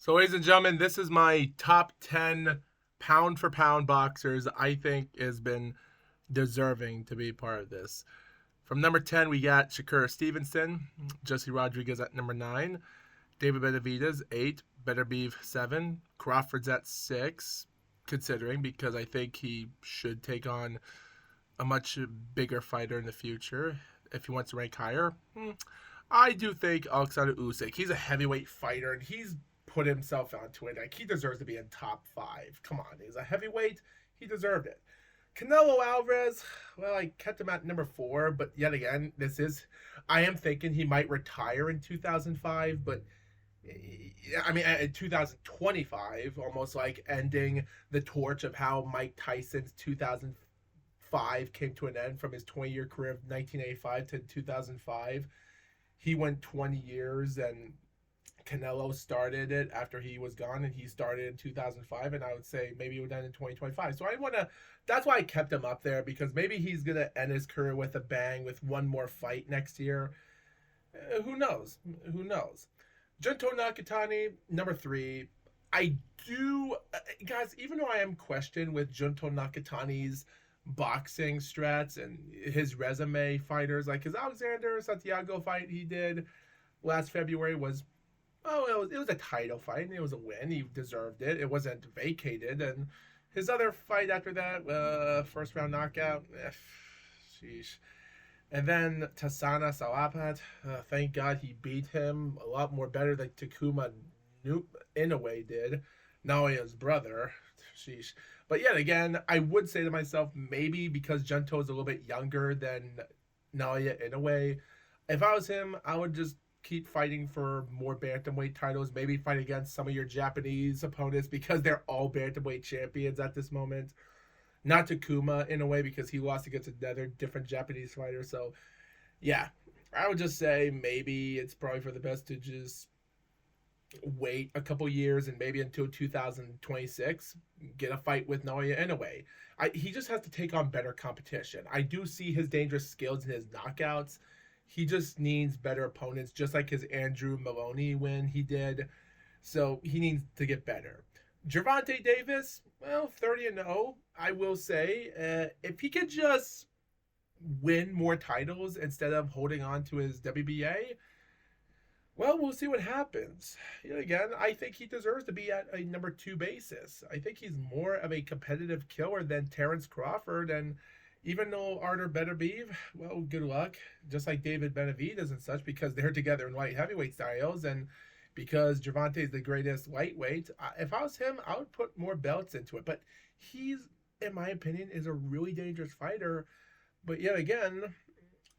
So, ladies and gentlemen, this is my top 10 pound for pound boxers I think has been deserving to be part of this. From number 10, we got Shakur Stevenson, Jesse Rodriguez at number 9, David Benavidez, 8, Beterbiev, 7, Crawford's at 6, considering because I think he should take on a much bigger fighter in the future if he wants to rank higher. I do think Alexander Usyk, he's a heavyweight fighter and he's put himself onto it. Like, he deserves to be in top 5. Come on, he's a heavyweight. He deserved it. Canelo Alvarez, well, I kept him at number 4, but yet again, I am thinking he might retire in 2005, but I mean, in 2025, almost like ending the torch of how Mike Tyson's 2005 came to an end from his 20-year career of 1985 to 2005. He went 20 years and Canelo started it after he was gone, and he started in 2005, and I would say maybe it would end in 2025. So I want to. That's why I kept him up there, because maybe he's gonna end his career with a bang with one more fight next year. Who knows? Who knows? Junto Nakatani, number 3. I do, guys. Even though I am questioned with Junto Nakatani's boxing strats and his resume fighters, like his Alexander Santiago fight he did last February was, it was a title fight and it was a win. He deserved it. It wasn't vacated. And his other fight after that, first round knockout, sheesh. And then Tasana Salapat, thank God he beat him a lot more better than Takuma Inoue did, Naoya's brother. Sheesh. But yet again, I would say to myself, maybe because Junto is a little bit younger than Naoya Inoue, if I was him, I would just keep fighting for more bantamweight titles. Maybe fight against some of your Japanese opponents because they're all bantamweight champions at this moment. Not Takuma in a way, because he lost against another different Japanese fighter. So, yeah, I would just say maybe it's probably for the best to just wait a couple years and maybe until 2026 get a fight with Naoya Inoue. He just has to take on better competition. I do see his dangerous skills and his knockouts. He just needs better opponents, just like his Andrew Maloney win he did. So he needs to get better. Gervonta Davis, well, 30-0. I will say, if he could just win more titles instead of holding on to his WBA, well, we'll see what happens. Again, I think he deserves to be at a number 2 basis. I think he's more of a competitive killer than Terrence Crawford. And even though Artur Beterbiev, well, good luck, just like David Benavidez and such, because they're together in light heavyweight styles, and because Gervonta is the greatest lightweight. If I was him, I would put more belts into it. But he's, in my opinion, is a really dangerous fighter. But yet again,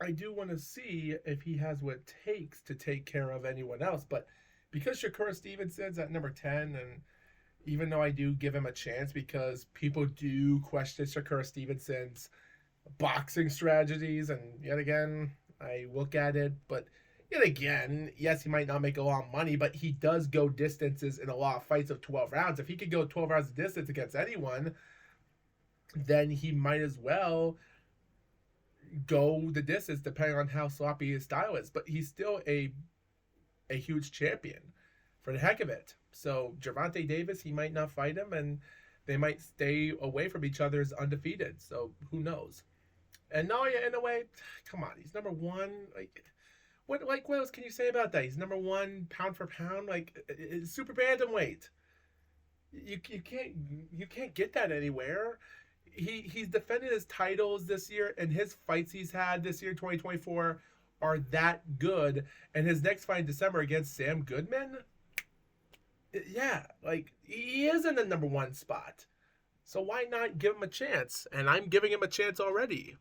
I do want to see if he has what it takes to take care of anyone else. But because Shakur Stevenson's at number 10, and even though I do give him a chance because people do question Shakur Stevenson's boxing strategies, and yet again, I look at it, but yet again, yes, he might not make a lot of money, but he does go distances in a lot of fights of 12 rounds. If he could go 12 rounds of distance against anyone, then he might as well go the distance depending on how sloppy his style is. But he's still a huge champion for the heck of it. So Gervonta Davis, he might not fight him, and they might stay away from each other as undefeated. So who knows? And Naoya, in a way, come on, he's number 1. What else can you say about that? He's number 1 pound for pound, super bantamweight. You can't get that anywhere. He's defended his titles this year, and his fights he's had this year, 2024, are that good. And his next fight in December against Sam Goodman, yeah, he is in the number 1 spot. So why not give him a chance? And I'm giving him a chance already.